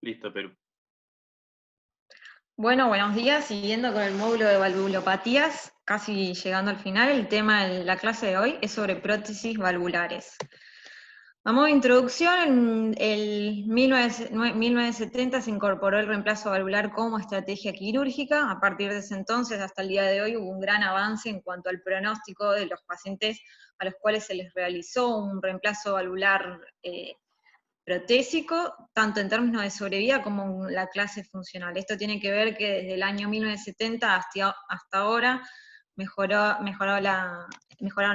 Listo, Perú. Bueno, buenos días. Siguiendo con el módulo de valvulopatías, casi llegando al final, el tema de la clase de hoy es sobre prótesis valvulares. Vamos a introducción. En el 1970 se incorporó el reemplazo valvular como estrategia quirúrgica. A partir de ese entonces hasta el día de hoy hubo un gran avance en cuanto al pronóstico de los pacientes a los cuales se les realizó un reemplazo valvular protésico, tanto en términos de sobrevida como en la clase funcional. Esto tiene que ver que desde el año 1970 hasta ahora mejoraron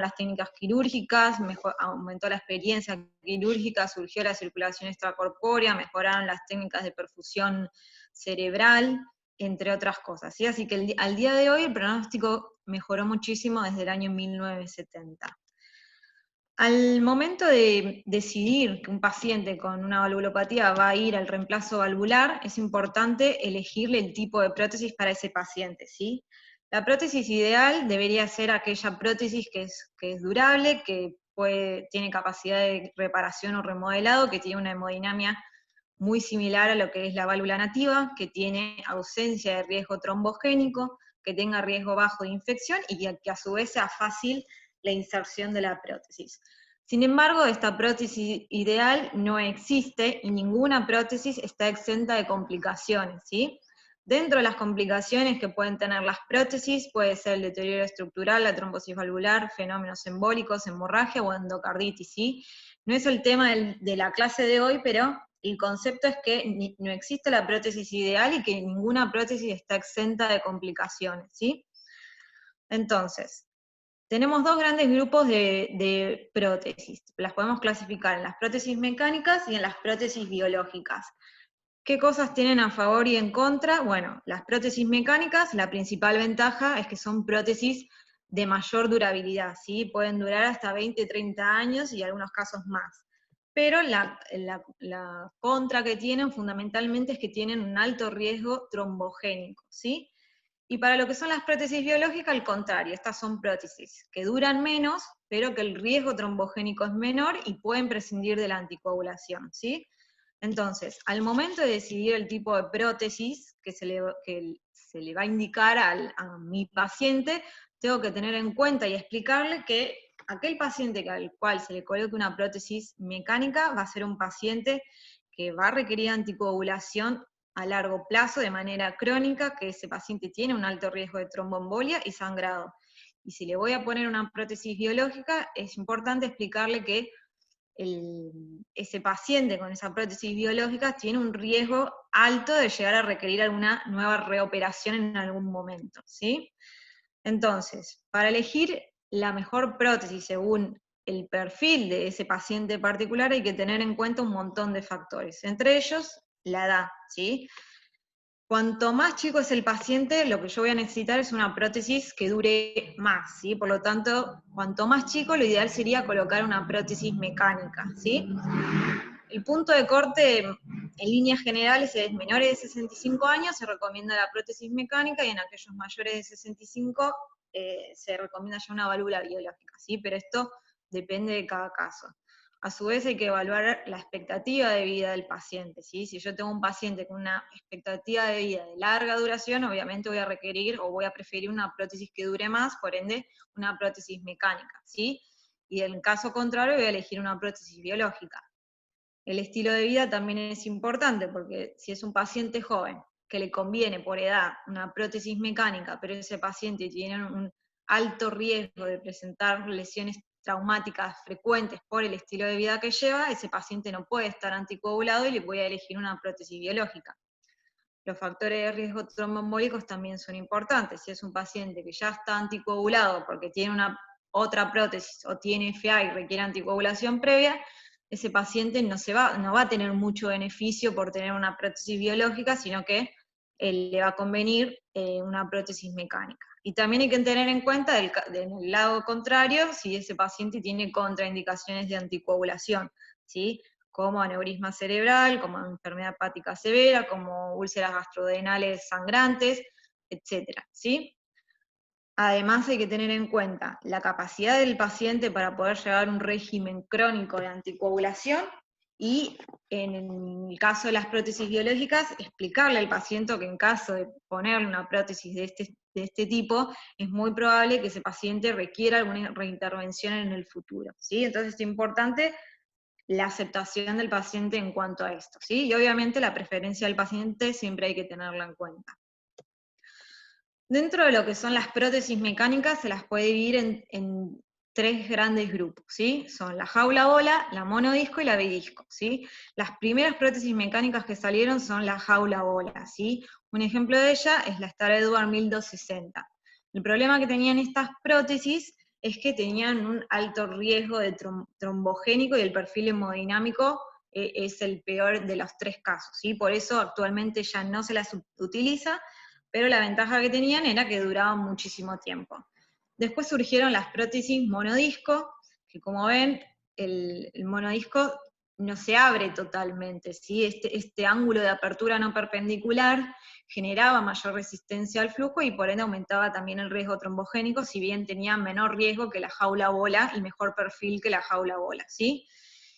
las técnicas quirúrgicas, aumentó la experiencia quirúrgica, surgió la circulación extracorpórea, mejoraron las técnicas de perfusión cerebral, entre otras cosas, ¿sí? Así que al día de hoy el pronóstico mejoró muchísimo desde el año 1970. Al momento de decidir que un paciente con una valvulopatía va a ir al reemplazo valvular, es importante elegirle el tipo de prótesis para ese paciente, ¿sí? La prótesis ideal debería ser aquella prótesis que es durable, que tiene capacidad de reparación o remodelado, que tiene una hemodinamia muy similar a lo que es la válvula nativa, que tiene ausencia de riesgo trombogénico, que tenga riesgo bajo de infección y que a su vez sea fácil la inserción de la prótesis. Sin embargo, esta prótesis ideal no existe y ninguna prótesis está exenta de complicaciones, ¿sí? Dentro de las complicaciones que pueden tener las prótesis puede ser el deterioro estructural, la trombosis valvular, fenómenos embólicos, hemorragia o endocarditis, ¿sí? No es el tema de la clase de hoy, pero el concepto es que no existe la prótesis ideal y que ninguna prótesis está exenta de complicaciones, ¿sí? Entonces, tenemos dos grandes grupos de prótesis. Las podemos clasificar en las prótesis mecánicas y en las prótesis biológicas. ¿Qué cosas tienen a favor y en contra? Bueno, las prótesis mecánicas, la principal ventaja es que son prótesis de mayor durabilidad, ¿sí? Pueden durar hasta 20, 30 años y en algunos casos más. Pero la contra que tienen fundamentalmente es que tienen un alto riesgo trombogénico, ¿sí? Y para lo que son las prótesis biológicas, al contrario, estas son prótesis que duran menos, pero que el riesgo trombogénico es menor y pueden prescindir de la anticoagulación, ¿sí? Entonces, al momento de decidir el tipo de prótesis que se le va a indicar a mi paciente, tengo que tener en cuenta y explicarle que aquel paciente al cual se le coloque una prótesis mecánica va a ser un paciente que va a requerir anticoagulación a largo plazo de manera crónica, que ese paciente tiene un alto riesgo de tromboembolia y sangrado. Y si le voy a poner una prótesis biológica, es importante explicarle que ese paciente con esa prótesis biológica tiene un riesgo alto de llegar a requerir alguna nueva reoperación en algún momento, ¿sí? Entonces, para elegir la mejor prótesis según el perfil de ese paciente particular hay que tener en cuenta un montón de factores, entre ellos la edad, ¿sí? Cuanto más chico es el paciente, lo que yo voy a necesitar es una prótesis que dure más, ¿sí? Por lo tanto, cuanto más chico, lo ideal sería colocar una prótesis mecánica, ¿sí? El punto de corte, en líneas generales, es menores de 65 años, se recomienda la prótesis mecánica, y en aquellos mayores de 65 se recomienda ya una válvula biológica, ¿sí? Pero esto depende de cada caso. A su vez hay que evaluar la expectativa de vida del paciente, ¿sí? Si yo tengo un paciente con una expectativa de vida de larga duración, obviamente voy a requerir o voy a preferir una prótesis que dure más, por ende, una prótesis mecánica, ¿sí? Y en caso contrario voy a elegir una prótesis biológica. El estilo de vida también es importante, porque si es un paciente joven que le conviene por edad una prótesis mecánica, pero ese paciente tiene un alto riesgo de presentar lesiones traumáticas frecuentes por el estilo de vida que lleva, ese paciente no puede estar anticoagulado y le voy a elegir una prótesis biológica. Los factores de riesgo tromboembólicos también son importantes. Si es un paciente que ya está anticoagulado porque tiene una otra prótesis o tiene FA y requiere anticoagulación previa, ese paciente no va a tener mucho beneficio por tener una prótesis biológica, sino que le va a convenir una prótesis mecánica. Y también hay que tener en cuenta del lado contrario, si ese paciente tiene contraindicaciones de anticoagulación, ¿sí? Como aneurisma cerebral, como enfermedad hepática severa, como úlceras gastrodenales sangrantes, etcétera, ¿sí? Además hay que tener en cuenta la capacidad del paciente para poder llevar un régimen crónico de anticoagulación Y en el caso de las prótesis biológicas, explicarle al paciente que en caso de ponerle una prótesis de este tipo, es muy probable que ese paciente requiera alguna reintervención en el futuro, ¿sí? Entonces es importante la aceptación del paciente en cuanto a esto, ¿sí? Y obviamente la preferencia del paciente siempre hay que tenerla en cuenta. Dentro de lo que son las prótesis mecánicas, se las puede dividir en tres grandes grupos, ¿sí? Son la jaula bola, la monodisco y la bidisco, ¿sí? Las primeras prótesis mecánicas que salieron son la jaula bola, ¿sí? Un ejemplo de ella es la Star Edward 1260. El problema que tenían estas prótesis es que tenían un alto riesgo de trombogénico y el perfil hemodinámico es el peor de los tres casos, ¿sí? Por eso actualmente ya no se las utiliza, pero la ventaja que tenían era que duraban muchísimo tiempo. Después surgieron las prótesis monodisco, que como ven, el monodisco no se abre totalmente, ¿sí? Este ángulo de apertura no perpendicular generaba mayor resistencia al flujo y por ende aumentaba también el riesgo trombogénico, si bien tenía menor riesgo que la jaula bola y mejor perfil que la jaula bola, ¿sí?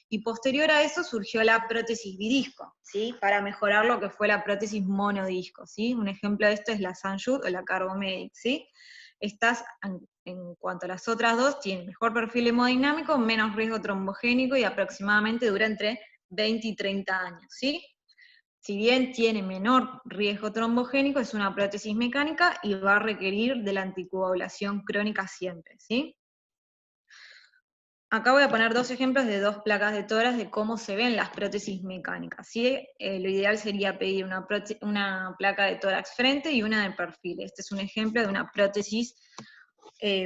Y posterior a eso surgió la prótesis bidisco, ¿sí? Para mejorar lo que fue la prótesis monodisco, ¿sí? Un ejemplo de esto es la Sanjud o la Carbomedic, ¿sí? Estas, en cuanto a las otras dos, tienen mejor perfil hemodinámico, menos riesgo trombogénico y aproximadamente dura entre 20 y 30 años, ¿sí? Si bien tiene menor riesgo trombogénico, es una prótesis mecánica y va a requerir de la anticoagulación crónica siempre, ¿sí? Acá voy a poner dos ejemplos de dos placas de tórax de cómo se ven las prótesis mecánicas, ¿sí? Lo ideal sería pedir una placa de tórax frente y una de perfil. Este es un ejemplo de una prótesis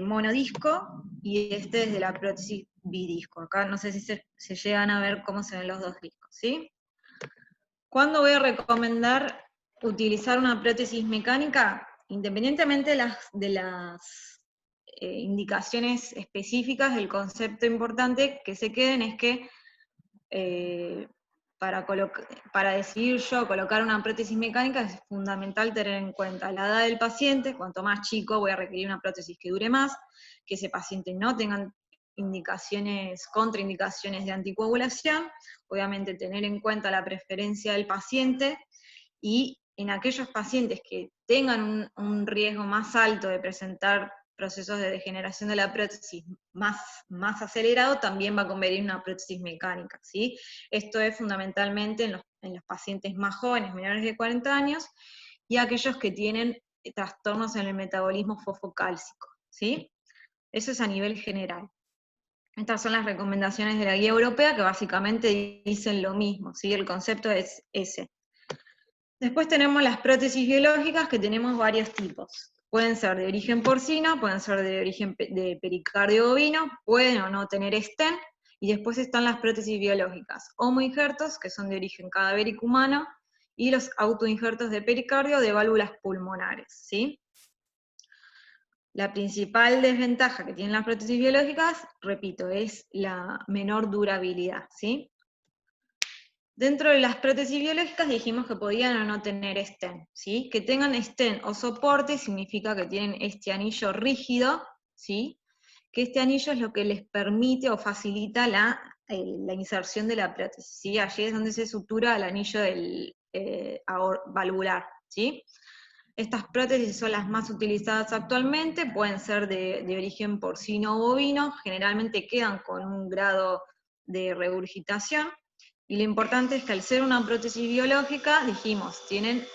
monodisco, y este es de la prótesis bidisco. Acá no sé si se llegan a ver cómo se ven los dos discos, ¿sí? ¿Cuándo voy a recomendar utilizar una prótesis mecánica? Independientemente de las indicaciones específicas, el concepto importante que se queden es que para decidir yo colocar una prótesis mecánica es fundamental tener en cuenta la edad del paciente. Cuanto más chico voy a requerir una prótesis que dure más, que ese paciente no tenga contraindicaciones de anticoagulación, obviamente tener en cuenta la preferencia del paciente, y en aquellos pacientes que tengan un riesgo más alto de presentar procesos de degeneración de la prótesis más acelerado, también va a convenir una prótesis mecánica, ¿sí? Esto es fundamentalmente en los pacientes más jóvenes, menores de 40 años, y aquellos que tienen trastornos en el metabolismo fosfocálcico, ¿sí? Eso es a nivel general. Estas son las recomendaciones de la guía europea que básicamente dicen lo mismo, ¿sí? El concepto es ese. Después tenemos las prótesis biológicas, que tenemos varios tipos. Pueden ser de origen porcino, pueden ser de origen de pericardio bovino, pueden o no tener stent, y después están las prótesis biológicas homoinjertos, que son de origen cadavérico humano, y los autoinjertos de pericardio de válvulas pulmonares, ¿sí? La principal desventaja que tienen las prótesis biológicas, repito, es la menor durabilidad, ¿sí? Dentro de las prótesis biológicas dijimos que podían o no tener stent, ¿sí? Que tengan stent o soporte significa que tienen este anillo rígido, ¿sí? Que este anillo es lo que les permite o facilita la inserción de la prótesis, ¿sí? Allí es donde se sutura el anillo valvular, ¿sí? Estas prótesis son las más utilizadas actualmente, pueden ser de origen porcino o bovino, generalmente quedan con un grado de regurgitación, y lo importante es que al ser una prótesis biológica, dijimos, tienen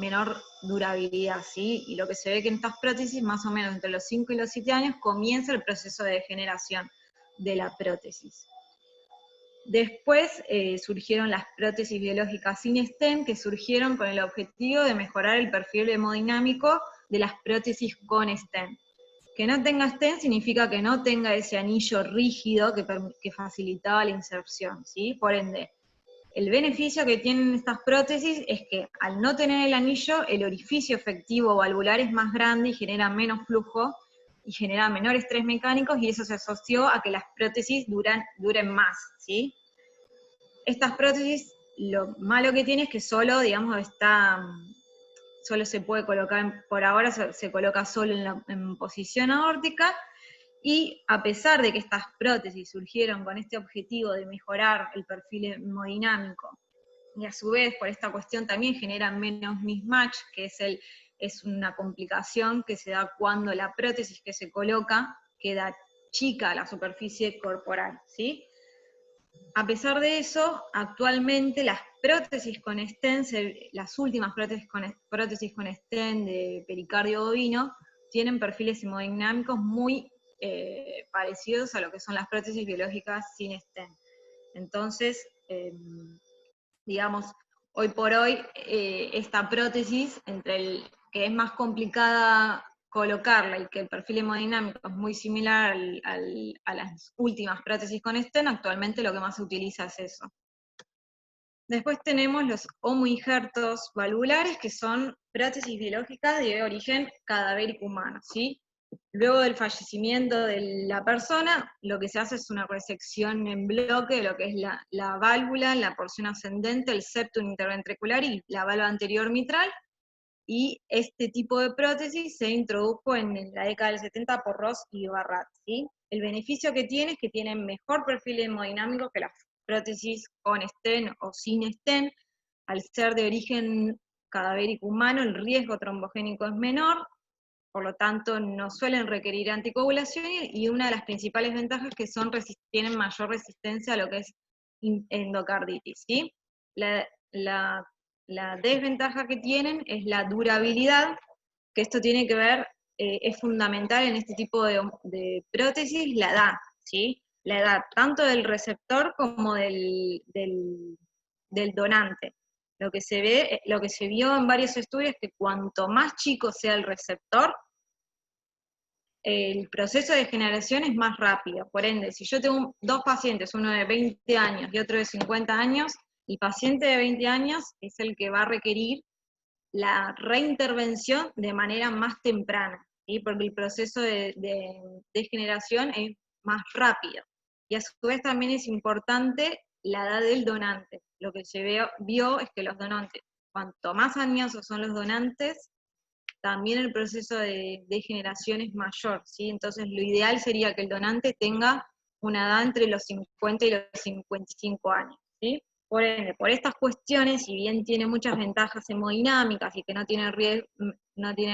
menor durabilidad, ¿sí? Y lo que se ve que en estas prótesis, más o menos entre los 5 y los 7 años, comienza el proceso de degeneración de la prótesis. Después surgieron las prótesis biológicas sin stent, que surgieron con el objetivo de mejorar el perfil hemodinámico de las prótesis con stent. Que no tenga stent significa que no tenga ese anillo rígido que facilitaba la inserción, ¿sí? Por ende, el beneficio que tienen estas prótesis es que al no tener el anillo, el orificio efectivo valvular es más grande y genera menos flujo, y genera menor estrés mecánico, y eso se asoció a que las prótesis duren más, ¿sí? Estas prótesis, lo malo que tiene es que solo, digamos, solo se puede colocar, por ahora se coloca solo en posición aórtica, Y a pesar de que estas prótesis surgieron con este objetivo de mejorar el perfil hemodinámico, y a su vez por esta cuestión también generan menos mismatch, que es una complicación que se da cuando la prótesis que se coloca queda chica a la superficie corporal, ¿sí? A pesar de eso, actualmente las prótesis con stent, las últimas prótesis con stent de pericardio bovino, tienen perfiles hemodinámicos muy parecidos a lo que son las prótesis biológicas sin stent. Entonces, digamos, hoy por hoy, esta prótesis, entre el que es más complicada colocarla y que el perfil hemodinámico es muy similar a las últimas prótesis con stent, actualmente lo que más se utiliza es eso. Después tenemos los homoinjertos valvulares, que son prótesis biológicas de origen cadavérico humano, ¿sí? Luego del fallecimiento de la persona, lo que se hace es una resección en bloque de lo que es la válvula, la porción ascendente, el septum interventricular y la válvula anterior mitral, y este tipo de prótesis se introdujo en la década del 70 por Ross y Barrat, ¿sí? El beneficio que tiene es que tienen mejor perfil hemodinámico que las prótesis con stent o sin stent. Al ser de origen cadavérico humano, el riesgo trombogénico es menor, por lo tanto no suelen requerir anticoagulación, y una de las principales ventajas es que tienen mayor resistencia a lo que es endocarditis, ¿sí? La desventaja que tienen es la durabilidad, que esto tiene que ver, es fundamental en este tipo de prótesis, la edad, ¿sí? La edad tanto del receptor como del donante. Lo que se vio en varios estudios es que cuanto más chico sea el receptor, el proceso de generación es más rápido. Por ende, si yo tengo dos pacientes, uno de 20 años y otro de 50 años, el paciente de 20 años es el que va a requerir la reintervención de manera más temprana, ¿sí? Porque el proceso de generación es más rápido. Y a su vez también es importante la edad del donante. Lo que se vio es que los donantes, cuanto más añosos son los donantes, también el proceso de generación es mayor, ¿sí? Entonces lo ideal sería que el donante tenga una edad entre los 50 y los 55 años, ¿sí? Por ende, por estas cuestiones, si bien tiene muchas ventajas hemodinámicas y que no tiene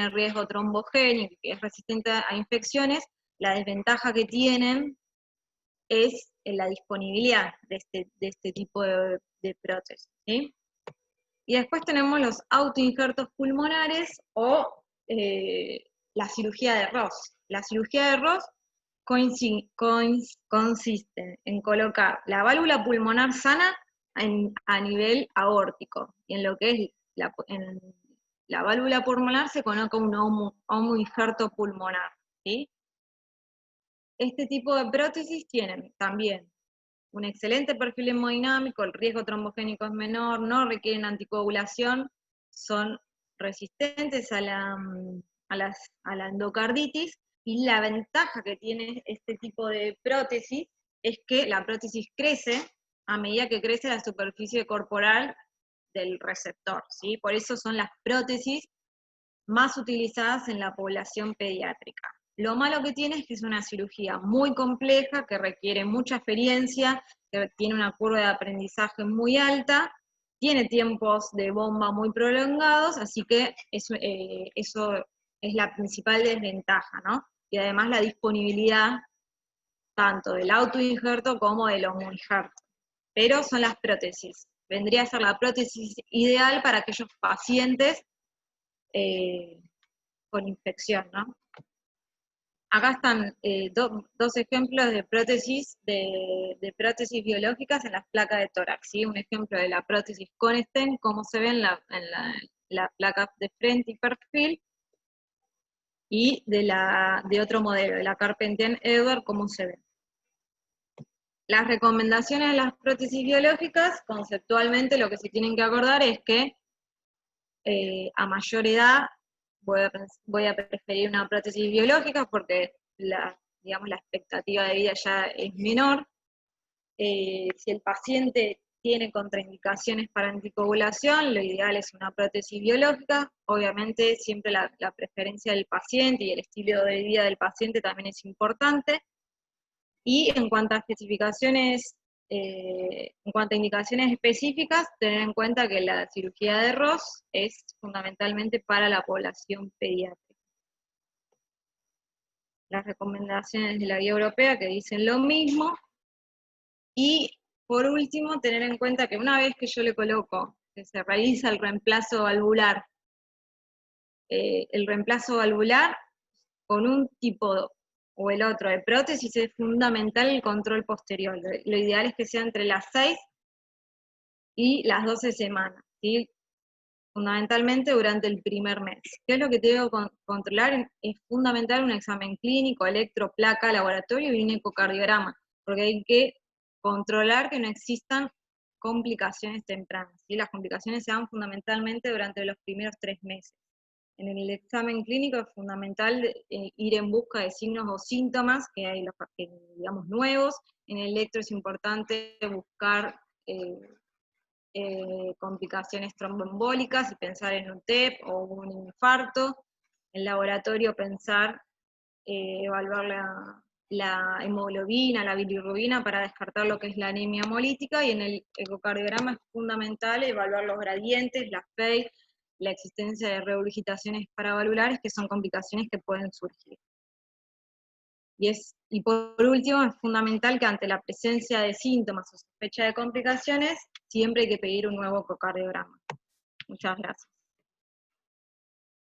riesgo trombogénico, que es resistente a infecciones, la desventaja que tienen es en la disponibilidad de este tipo de prótesis, ¿sí? Y después tenemos los autoinjertos pulmonares o la cirugía de Ross. La cirugía de Ross consiste en colocar la válvula pulmonar sana a nivel aórtico. Y en lo que es en la válvula pulmonar se coloca un homoinjerto pulmonar, ¿sí? Este tipo de prótesis tienen también un excelente perfil hemodinámico, el riesgo trombogénico es menor, no requieren anticoagulación, son resistentes a la endocarditis, y la ventaja que tiene este tipo de prótesis es que la prótesis crece a medida que crece la superficie corporal del receptor, ¿sí? Por eso son las prótesis más utilizadas en la población pediátrica. Lo malo que tiene es que es una cirugía muy compleja, que requiere mucha experiencia, que tiene una curva de aprendizaje muy alta, tiene tiempos de bomba muy prolongados, así que eso es la principal desventaja, ¿no? Y además la disponibilidad tanto del autoinjerto como del homoinjerto. Pero son las prótesis. Vendría a ser la prótesis ideal para aquellos pacientes con infección, ¿no? Acá están dos ejemplos de prótesis biológicas en las placas de tórax, ¿sí? Un ejemplo de la prótesis con stent, como se ve en la placa de frente y perfil, y de otro modelo, de la Carpentier Edward, como se ve. Las recomendaciones de las prótesis biológicas, conceptualmente lo que se tienen que acordar es que a mayor edad voy a preferir una prótesis biológica porque digamos, la expectativa de vida ya es menor. Si el paciente tiene contraindicaciones para anticoagulación, lo ideal es una prótesis biológica, obviamente siempre la preferencia del paciente y el estilo de vida del paciente también es importante, y en cuanto a especificaciones, en cuanto a indicaciones específicas, tener en cuenta que la cirugía de Ross es fundamentalmente para la población pediátrica. Las recomendaciones de la guía europea que dicen lo mismo, y por último, tener en cuenta que una vez que yo le coloco, que se realiza el reemplazo valvular con un tipo o el otro de prótesis es fundamental el control posterior. Lo ideal es que sea entre las 6 y las 12 semanas, ¿sí? Fundamentalmente durante el primer mes. ¿Qué es lo que debo controlar? Es fundamental un examen clínico, electro, placa, laboratorio y un ecocardiograma, porque hay que controlar que no existan complicaciones tempranas, ¿sí? Las complicaciones se dan fundamentalmente durante los primeros 3 meses. En el examen clínico es fundamental ir en busca de signos o síntomas que hay, digamos, nuevos. En el electro es importante buscar complicaciones tromboembólicas y pensar en un TEP o un infarto. En laboratorio pensar, evaluar la hemoglobina, la bilirrubina para descartar lo que es la anemia hemolítica, y en el ecocardiograma es fundamental evaluar los gradientes, la FEI, la existencia de regurgitaciones paravalvulares, que son complicaciones que pueden surgir. Y por último, es fundamental que ante la presencia de síntomas o sospecha de complicaciones, siempre hay que pedir un nuevo ecocardiograma. Muchas gracias.